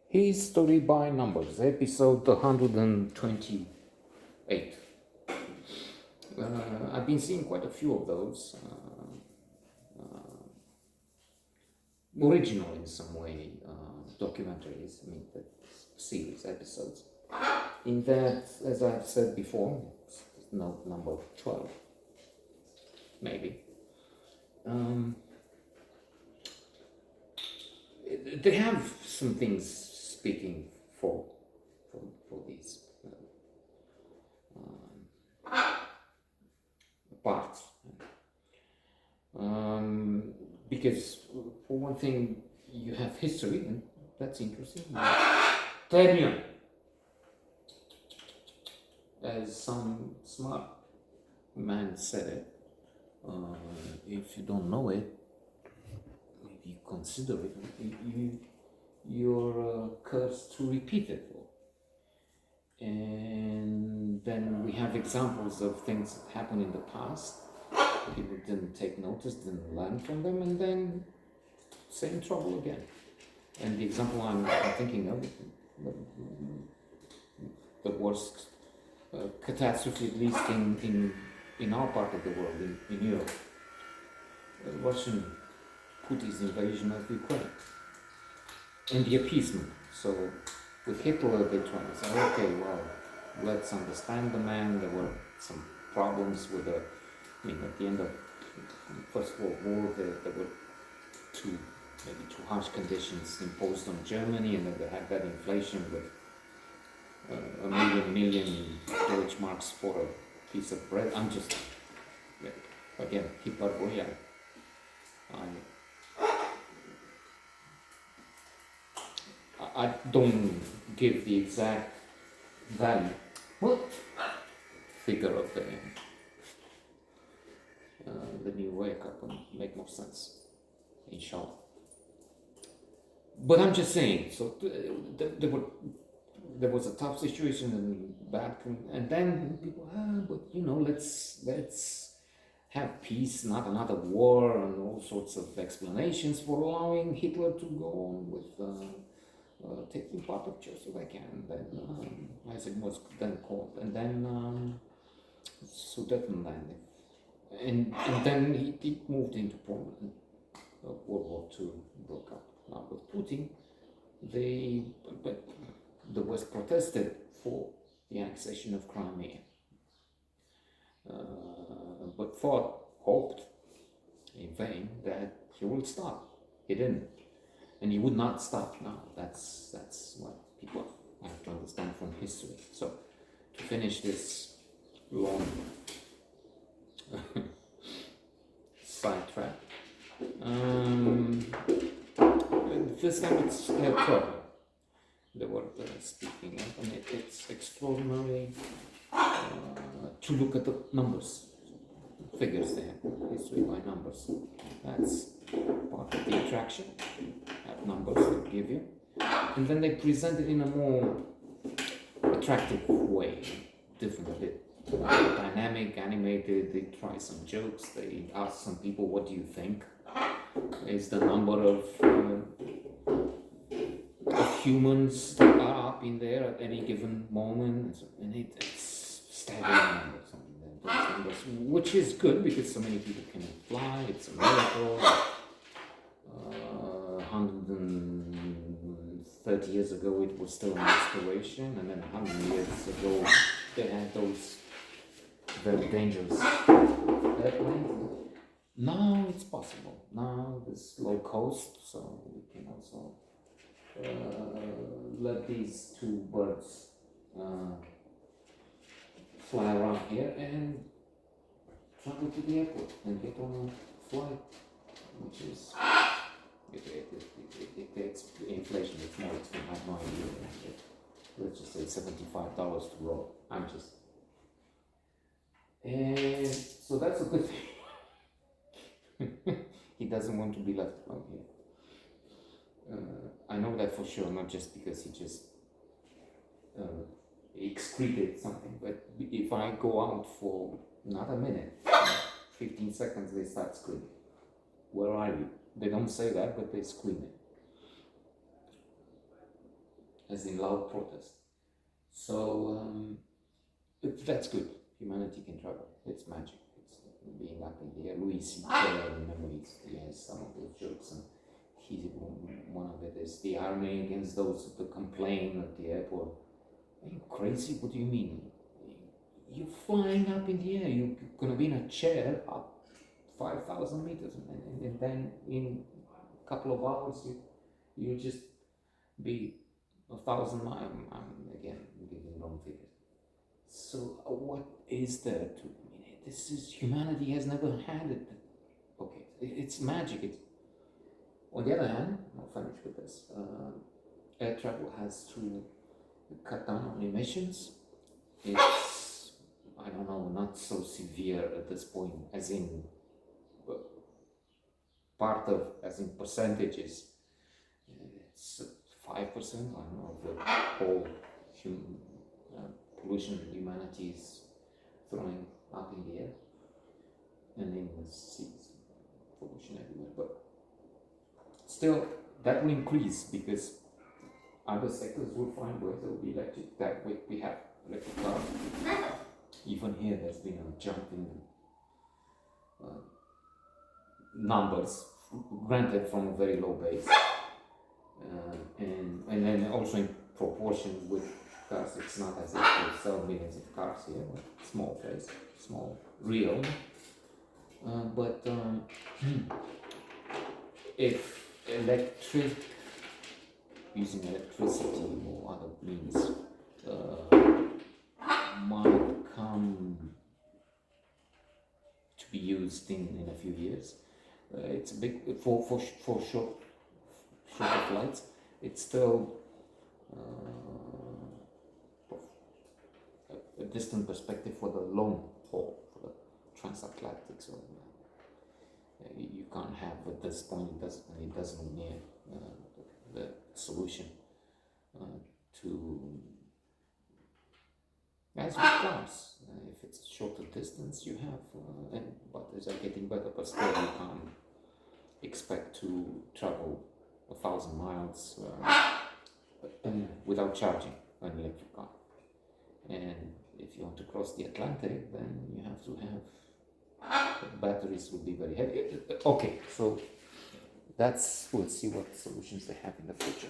History by Numbers, episode 128. I've been seeing quite a few of those, original in some way, documentaries, the series episodes. In that, as I've said before, it's note number 12, maybe. They have some things speaking for these parts. Because for one thing, you have history, and that's interesting. Tenure, as some smart man said it, if you don't know it, maybe consider it. You're cursed to repeat it. And then we have examples of things that happened in the past. People didn't take notice, didn't learn from them, and then same trouble again. And the example I'm thinking of, the worst catastrophe, at least in our part of the world, in Europe, Russian Putin's invasion of Ukraine and the appeasement. So with Hitler, they tried to say, okay, well, let's understand the man. There were some problems with at the end of the First World War, there were maybe too harsh conditions imposed on Germany, and then they had that inflation with a million Deutschmarks for a piece of bread. I'm just, again, hyperbole. I don't give the exact value, figure of the new wake up and make more sense, inshallah. But I'm just saying, so there was a tough situation and bad, and then people, but let's have peace, not another war, and all sorts of explanations for allowing Hitler to go on with taking part of Czechoslovakia, and then as it was then called, and then Sudetenland, and then he moved into Poland. World War II broke up. Now with Putin, but the West protested for the annexation of Crimea, but hoped in vain that he would stop. He didn't, and he would not stop now. That's what people have to understand from history. So to finish this long sidetrack, the first time it's trouble. They were speaking of, and it's extraordinary to look at the numbers, figures there, history by numbers. That's part of the attraction, that numbers they give you. And then they present it in a more attractive way, different a bit. Dynamic, animated, they try some jokes, they ask some people, what do you think is the number of humans that are up in there at any given moment, and it's staggering numbers, which is good because so many people can fly. It's a miracle. 130 years ago it was still an exploration, and then 100 years ago they had those very dangerous airplanes. Now it's possible. Now there's low cost, so we can also let these two birds fly around here and travel to the airport and get on a flight, which is it's inflation. It's more expensive. I have no idea. Let's just say $75 to roll. And so that's a good thing. He doesn't want to be left alone here. I know that for sure, not just because he just excreted something, but if I go out for not a minute, 15 seconds, they start screaming. Where are you? They don't say that, but they scream it. as in loud protest. So that's good. Humanity can travel. It's magic. It's being up in the air. Louis C.K. remember he has some of those jokes, and one of it is the irony against those who complain at the airport. Are you crazy? What do you mean? You're flying up in the air. You're gonna be in a chair up 5,000 meters, and then in a couple of hours you just be 1,000 miles. I'm again giving wrong figures. So what is there to? This is humanity has never had it. Okay, it's magic. It's, on the other hand, I'll finish with this. Air travel has to cut down on emissions. It's, I don't know, not so severe at this point, as in part of, as in percentages. It's 5%, I don't know, of the whole pollution humanity is throwing up in the air and in the seas, pollution everywhere. But still, that will increase because other sectors will find ways that will be electric. That way we have electric cars. Even here, there's been a jump in numbers, granted from a very low base, and then also in proportion with cars. It's not as if we sell millions of cars here, but small place, small, real. But if using electricity or other means might come to be used in a few years, it's a big for shorter flights. It's still a distant perspective for the long haul, for the transatlantic. So you can't have at this point. It doesn't near the solution to, as with cars. If it's a shorter distance, you have, but as are getting better, but still you can't expect to travel 1,000 miles without charging an electric car. And if you want to cross the Atlantic, then you have to have batteries will be very heavy. Okay, so we'll see what solutions they have in the future.